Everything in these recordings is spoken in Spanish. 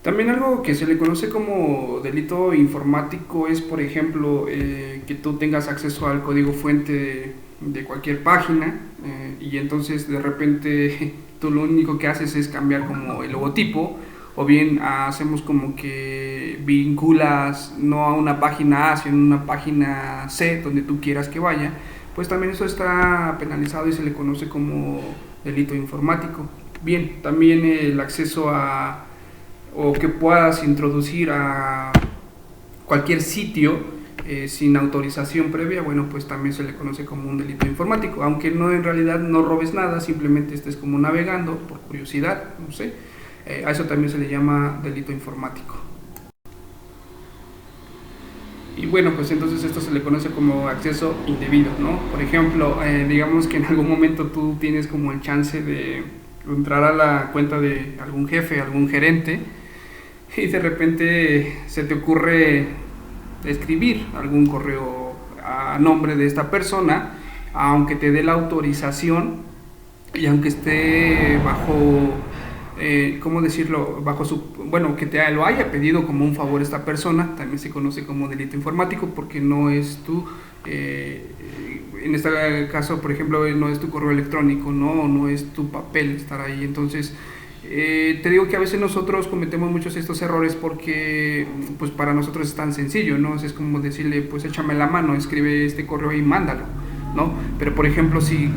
También algo que se le conoce como delito informático es, por ejemplo, que tú tengas acceso al código fuente de cualquier página y entonces de repente tú lo único que haces es cambiar como el logotipo o bien hacemos como que vinculas no a una página A sino a una página C donde tú quieras que vaya, pues también eso está penalizado y se le conoce como delito informático. Bien, también el acceso a o que puedas introducir a cualquier sitio sin autorización previa, bueno, pues también se le conoce como un delito informático, aunque no en realidad no robes nada, simplemente estés como navegando por curiosidad, no sé, a eso también se le llama delito informático. Y bueno, pues entonces esto se le conoce como acceso indebido, ¿no? Por ejemplo, digamos que en algún momento tú tienes como el chance de entrar a la cuenta de algún jefe, algún gerente, y de repente se te ocurre escribir algún correo a nombre de esta persona, aunque te dé la autorización y aunque esté bajo, ¿cómo decirlo? Bajo su, bueno, que te lo haya pedido como un favor esta persona, también se conoce como delito informático porque no es tu, en este caso, por ejemplo, no es tu correo electrónico, no es tu papel estar ahí, entonces te digo que a veces nosotros cometemos muchos estos errores porque pues para nosotros es tan sencillo, ¿no? Es como decirle, pues échame la mano, escribe este correo y mándalo, ¿no? Pero por ejemplo, si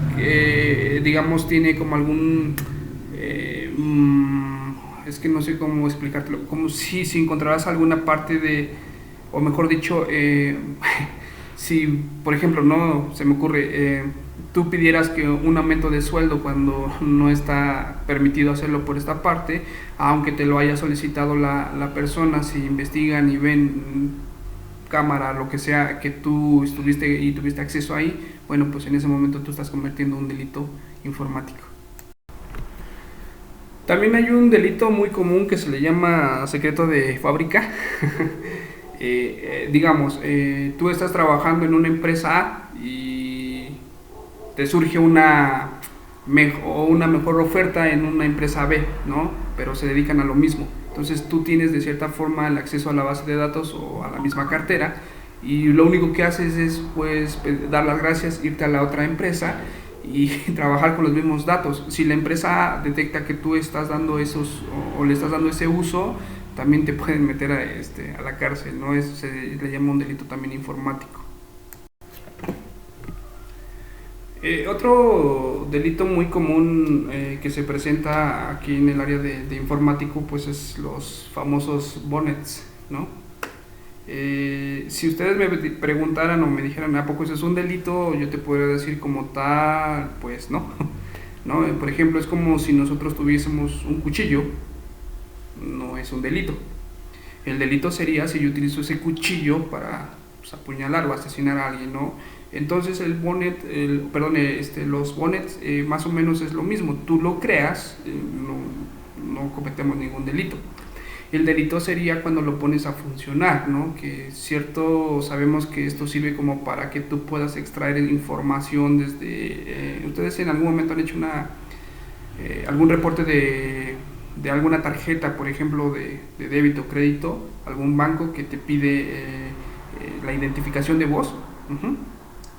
digamos tiene como algún... es que no sé cómo explicártelo, como si encontraras alguna parte de, o mejor dicho, si por ejemplo, no se me ocurre, tú pidieras que un aumento de sueldo cuando no está permitido hacerlo por esta parte, aunque te lo haya solicitado la persona, si investigan y ven cámara, lo que sea, que tú estuviste y tuviste acceso ahí, bueno, pues en ese momento tú estás cometiendo un delito informático. También hay un delito muy común que se le llama secreto de fábrica. Digamos, tú estás trabajando en una empresa A y te surge una mejor oferta en una empresa B, ¿no? Pero se dedican a lo mismo. Entonces tú tienes de cierta forma el acceso a la base de datos o a la misma cartera y lo único que haces es pues dar las gracias, irte a la otra empresa y trabajar con los mismos datos. Si la empresa detecta que tú estás dando esos o le estás dando ese uso, también te pueden meter a la cárcel, ¿no? Eso se le llama un delito también informático. Otro delito muy común que se presenta aquí en el área de informático, pues es los famosos bonnets, ¿no? Si ustedes me preguntaran o me dijeran, ¿a poco eso es un delito? Yo te podría decir como tal, pues no. ¿No? Por ejemplo, es como si nosotros tuviésemos un cuchillo, no es un delito. El delito sería si yo utilizo ese cuchillo para pues, apuñalar o asesinar a alguien, ¿no? Entonces el bonnet, los bonnets más o menos es lo mismo. Tú lo creas, no cometemos ningún delito. El delito sería cuando lo pones a funcionar, ¿no? Que cierto, sabemos que esto sirve como para que tú puedas extraer información desde... ustedes en algún momento han hecho algún reporte de alguna tarjeta, por ejemplo, de débito o crédito, algún banco que te pide la identificación de voz,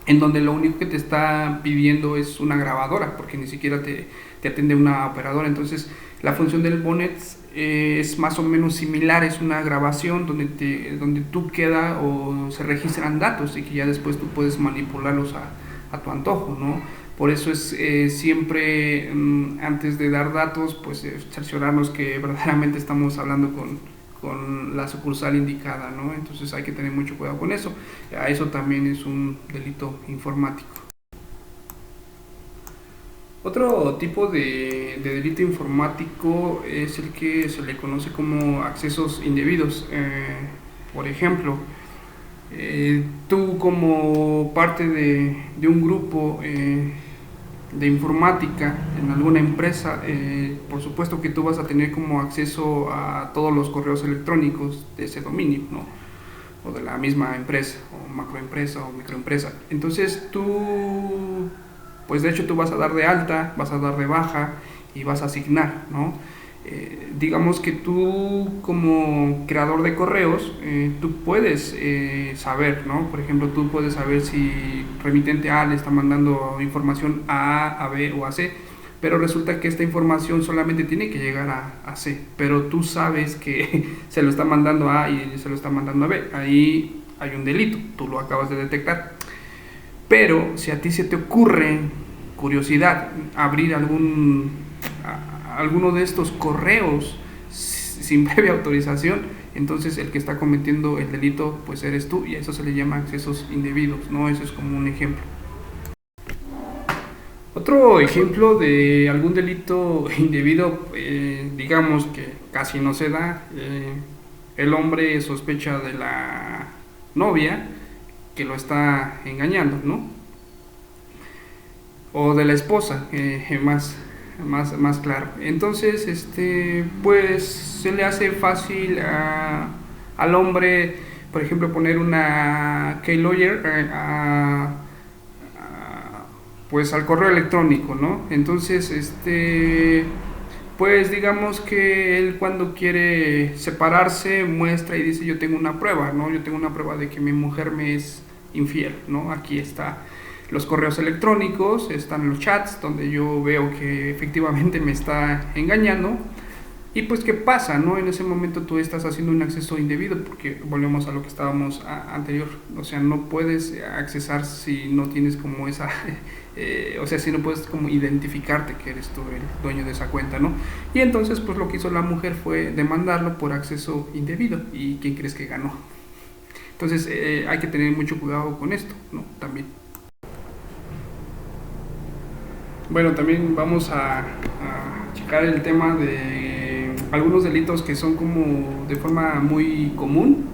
en donde lo único que te está pidiendo es una grabadora, porque ni siquiera te atiende una operadora. Entonces, la función del bonnet es más o menos similar, es una grabación donde tú queda o se registran datos y que ya después tú puedes manipularlos a tu antojo, ¿no? Por eso es siempre antes de dar datos, pues cerciorarnos que verdaderamente estamos hablando con la sucursal indicada, ¿no? Entonces hay que tener mucho cuidado con eso. A eso también es un delito informático. Otro tipo de delito informático es el que se le conoce como accesos indebidos. Por ejemplo, tú como parte de un grupo de informática en alguna empresa, por supuesto que tú vas a tener como acceso a todos los correos electrónicos de ese dominio, ¿no? O de la misma empresa, o macroempresa o microempresa. Entonces tú, pues de hecho tú vas a dar de alta, vas a dar de baja y vas a asignar, ¿no? digamos que tú como creador de correos, tú puedes saber, ¿no? Por ejemplo, tú puedes saber si remitente A le está mandando información a A, a B o a C, pero resulta que esta información solamente tiene que llegar a C, pero tú sabes que se lo está mandando a A y se lo está mandando a B. Ahí hay un delito, tú lo acabas de detectar. Pero si a ti se te ocurre curiosidad abrir alguno de estos correos sin previa autorización, entonces el que está cometiendo el delito pues eres tú, y a eso se le llama accesos indebidos, ¿no? Eso es como un ejemplo. Otro ejemplo de algún delito indebido, digamos que casi no se da, el hombre sospecha de la novia que lo está engañando, ¿no? O de la esposa, más claro. Entonces, pues se le hace fácil al hombre, por ejemplo, poner una keylogger pues al correo electrónico, ¿no? Entonces, pues digamos que él cuando quiere separarse muestra y dice yo tengo una prueba, ¿no? Yo tengo una prueba de que mi mujer me es infiel, ¿no? Aquí está los correos electrónicos, están los chats donde yo veo que efectivamente me está engañando. Y pues qué pasa, ¿no? En ese momento tú estás haciendo un acceso indebido, porque volvemos a lo que estábamos anterior, o sea, no puedes accesar si no tienes como esa, o sea, si no puedes como identificarte que eres tú el dueño de esa cuenta, ¿no? Y entonces pues lo que hizo la mujer fue demandarlo por acceso indebido, y ¿quién crees que ganó? Entonces hay que tener mucho cuidado con esto, ¿no? También. Bueno, también vamos a checar el tema de algunos delitos que son como de forma muy común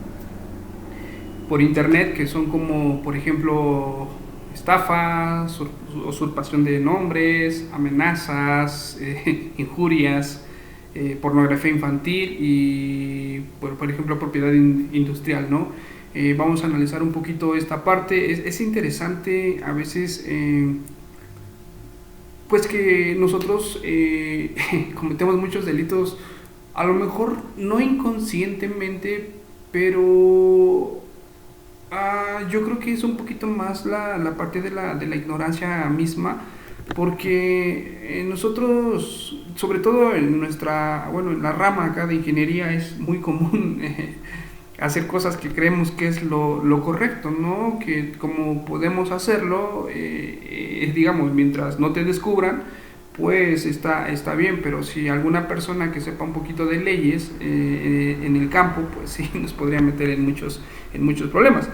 por internet, que son como, por ejemplo, estafas, usurpación de nombres, amenazas, injurias, pornografía infantil y, por ejemplo, propiedad industrial, ¿no? Vamos a analizar un poquito esta parte. Es interesante a veces pues que nosotros cometemos muchos delitos, a lo mejor no inconscientemente, pero yo creo que es un poquito más la parte de la ignorancia misma, porque nosotros, sobre todo en nuestra, bueno, en la rama acá de ingeniería es muy común hacer cosas que creemos que es lo correcto, ¿no? Que como podemos hacerlo, digamos, mientras no te descubran, pues está bien, pero si alguna persona que sepa un poquito de leyes en el campo, pues sí nos podría meter en muchos problemas.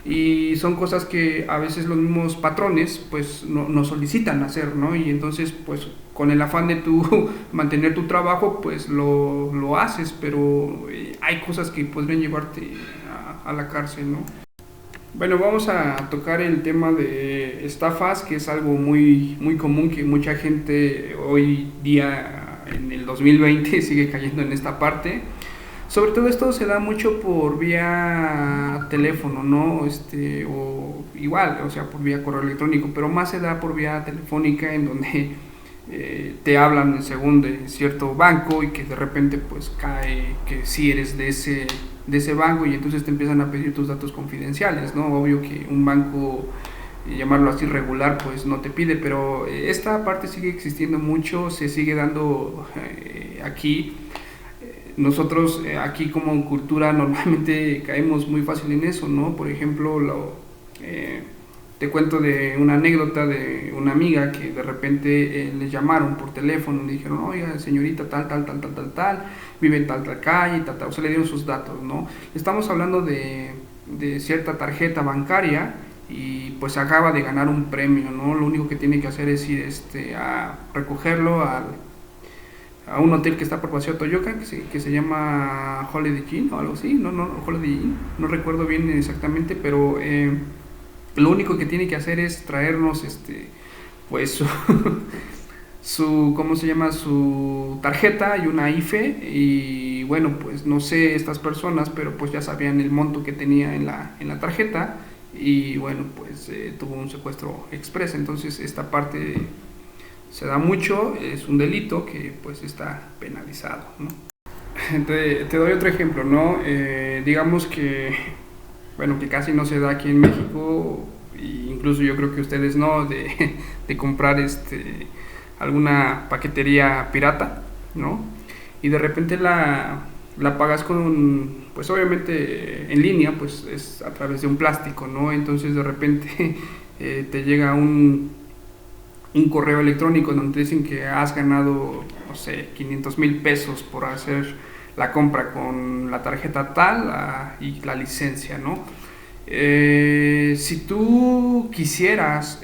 Y son cosas que a veces los mismos patrones pues nos solicitan hacer, ¿no? Y entonces pues con el afán de tu mantener tu trabajo pues lo haces, pero hay cosas que podrían llevarte a la cárcel, ¿no? Bueno, vamos a tocar el tema de estafas, que es algo muy común, que mucha gente hoy día en el 2020 sigue cayendo en esta parte. Sobre todo esto se da mucho por vía teléfono, ¿no? O igual, o sea, por vía correo electrónico, pero más se da por vía telefónica, en donde te hablan según de cierto banco, y que de repente pues cae que sí eres de ese banco, y entonces te empiezan a pedir tus datos confidenciales, ¿no? Obvio que un banco, llamarlo así, regular, pues no te pide, pero esta parte sigue existiendo mucho, se sigue dando aquí. Nosotros aquí como cultura normalmente caemos muy fácil en eso, ¿no? Por ejemplo, te cuento de una anécdota de una amiga que de repente le llamaron por teléfono, le dijeron, oiga, señorita tal, vive en tal calle, o sea, le dieron sus datos, ¿no? Estamos hablando de cierta tarjeta bancaria, y pues acaba de ganar un premio, ¿no? Lo único que tiene que hacer es ir a recogerlo a un hotel que está por Paseo Toyoca, que se llama Holiday Inn o algo así, no, Holiday Inn, no recuerdo bien exactamente, pero lo único que tiene que hacer es traernos pues ¿cómo se llama? Su tarjeta y una IFE, y bueno, pues no sé estas personas, pero pues ya sabían el monto que tenía en la tarjeta, y bueno, pues tuvo un secuestro express. Entonces esta parte se da mucho, es un delito que pues está penalizado, ¿no? Te doy otro ejemplo, ¿no? Digamos que, bueno, que casi no se da aquí en México, e incluso yo creo que ustedes no, de comprar alguna paquetería pirata, ¿no? Y de repente la pagas con, pues obviamente en línea, pues es a través de un plástico, ¿no? Entonces de repente te llega un correo electrónico donde te dicen que has ganado, no sé, 500,000 pesos por hacer la compra con la tarjeta tal y la licencia, ¿no? Si tú quisieras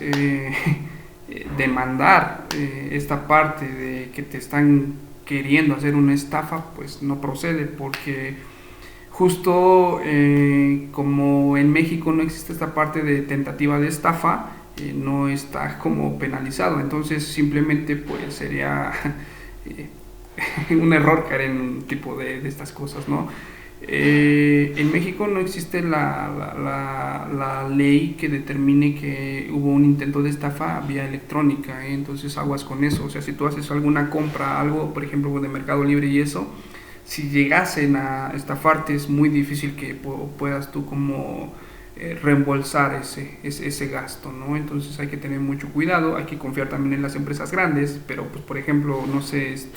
demandar esta parte de que te están queriendo hacer una estafa, pues no procede, porque justo como en México no existe esta parte de tentativa de estafa, no está como penalizado, entonces simplemente pues sería eh, un error caer en un tipo de estas cosas, ¿no? En México no existe la ley que determine que hubo un intento de estafa vía electrónica, entonces aguas con eso. O sea, si tú haces alguna compra, algo, por ejemplo, de Mercado Libre y eso, si llegasen a estafarte es muy difícil que puedas tú como reembolsar ese gasto, ¿no? Entonces hay que tener mucho cuidado, hay que confiar también en las empresas grandes, pero pues por ejemplo, no sé, es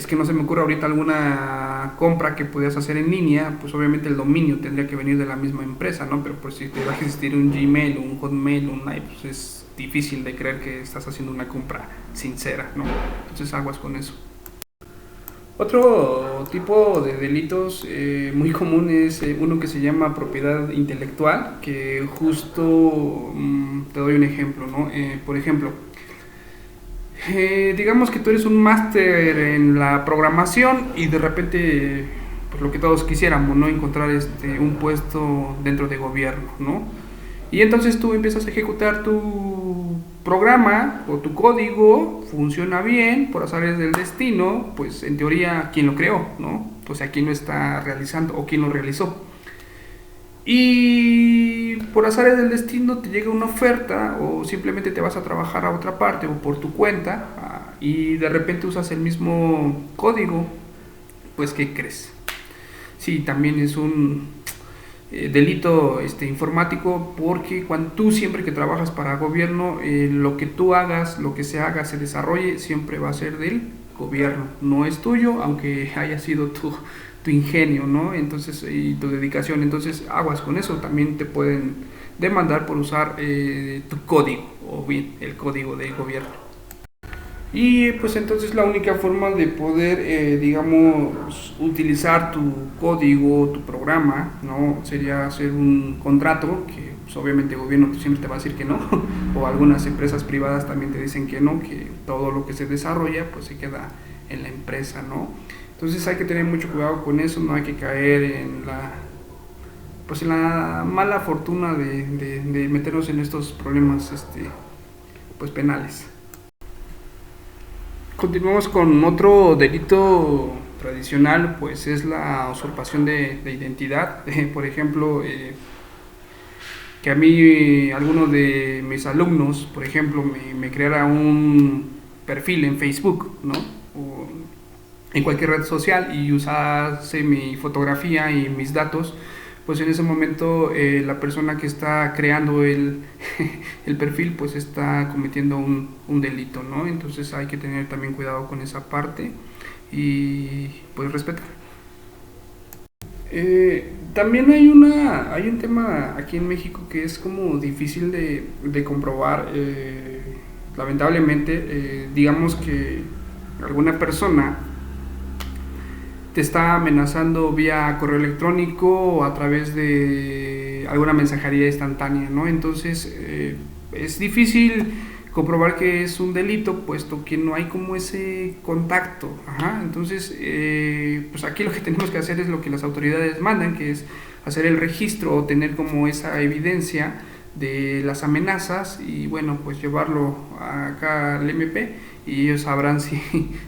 que no se me ocurre ahorita alguna compra que pudieras hacer en línea, pues obviamente el dominio tendría que venir de la misma empresa, ¿no? Pero pues si te va a existir un Gmail, un Hotmail, un Live, pues es difícil de creer que estás haciendo una compra sincera, ¿no? Entonces aguas con eso. Otro tipo de delitos muy común es uno que se llama propiedad intelectual, que justo te doy un ejemplo, ¿no? Por ejemplo, digamos que tú eres un máster en la programación y de repente, pues lo que todos quisiéramos, ¿no? Encontrar un puesto dentro de gobierno, ¿no? Y entonces tú empiezas a ejecutar tu programa o tu código, funciona bien, por azares del destino, pues en teoría, ¿quién lo creó, no? O sea, ¿quién lo está realizando o quién lo realizó? Y por azares del destino te llega una oferta o simplemente te vas a trabajar a otra parte o por tu cuenta y de repente usas el mismo código, pues ¿qué crees? Sí, también es un delito informático, porque cuando tú siempre que trabajas para gobierno, lo que tú hagas, lo que se haga, se desarrolle, siempre va a ser del gobierno, no es tuyo, aunque haya sido tu ingenio, ¿no? Entonces, y tu dedicación, entonces aguas con eso, también te pueden demandar por usar tu código o bien el código del gobierno. Y pues entonces la única forma de poder, digamos, utilizar tu código, tu programa, ¿no? Sería hacer un contrato, que pues, obviamente el gobierno siempre te va a decir que no, o algunas empresas privadas también te dicen que no, que todo lo que se desarrolla pues se queda en la empresa, ¿no? Entonces hay que tener mucho cuidado con eso, no hay que caer pues en la mala fortuna de meternos en estos problemas, pues penales. Continuamos con otro delito tradicional, pues es la usurpación de identidad. Por ejemplo, que a mí alguno de mis alumnos, por ejemplo, me creara un perfil en Facebook, ¿no? O en cualquier red social y usase mi fotografía y mis datos, pues en ese momento la persona que está creando el perfil pues está cometiendo un delito, ¿no? Entonces hay que tener también cuidado con esa parte y pues respetar. También hay un tema aquí en México que es como difícil de comprobar, lamentablemente, digamos que alguna persona te está amenazando vía correo electrónico o a través de alguna mensajería instantánea, ¿no? Entonces es difícil comprobar que es un delito puesto que no hay como ese contacto. Ajá. Entonces pues aquí lo que tenemos que hacer es lo que las autoridades mandan, que es hacer el registro o tener como esa evidencia de las amenazas y bueno, pues llevarlo acá al MP y ellos sabrán si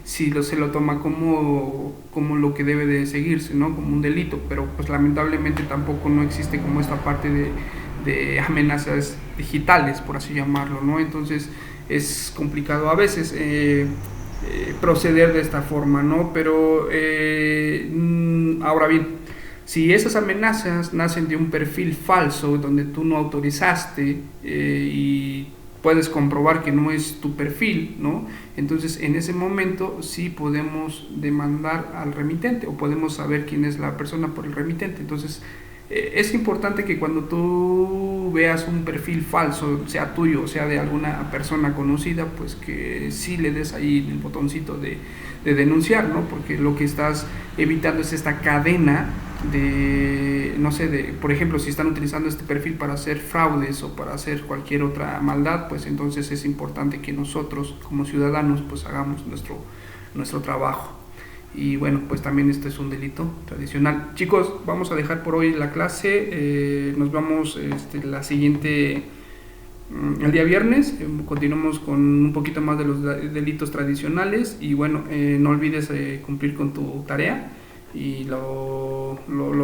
se lo toma como lo que debe de seguirse, ¿no? Como un delito, pero pues lamentablemente tampoco no existe como esta parte de amenazas digitales, por así llamarlo, ¿no? Entonces es complicado a veces proceder de esta forma, ¿no? Pero ahora bien, si esas amenazas nacen de un perfil falso donde tú no autorizaste y puedes comprobar que no es tu perfil, ¿no? Entonces en ese momento sí podemos demandar al remitente o podemos saber quién es la persona por el remitente. Entonces es importante que cuando tú veas un perfil falso, sea tuyo o sea de alguna persona conocida, pues que sí le des ahí el botoncito de denunciar, ¿no? Porque lo que estás evitando es esta cadena de, no sé, de, por ejemplo, si están utilizando este perfil para hacer fraudes o para hacer cualquier otra maldad, pues entonces es importante que nosotros como ciudadanos pues hagamos nuestro trabajo. Y bueno, pues también esto es un delito tradicional. Chicos, vamos a dejar por hoy la clase. Nos vamos la siguiente, el día viernes. Continuamos con un poquito más de los delitos tradicionales. Y bueno, no olvides cumplir con tu tarea y lo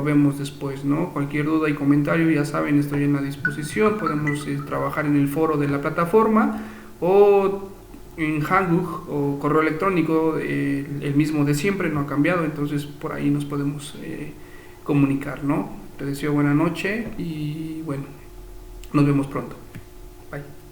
vemos después, ¿no? Cualquier duda y comentario, ya saben, estoy en la disposición. Podemos trabajar en el foro de la plataforma o en Hanguk o correo electrónico, el mismo de siempre, no ha cambiado, entonces por ahí nos podemos comunicar, ¿no? Te deseo buena noche y bueno, nos vemos pronto. Bye.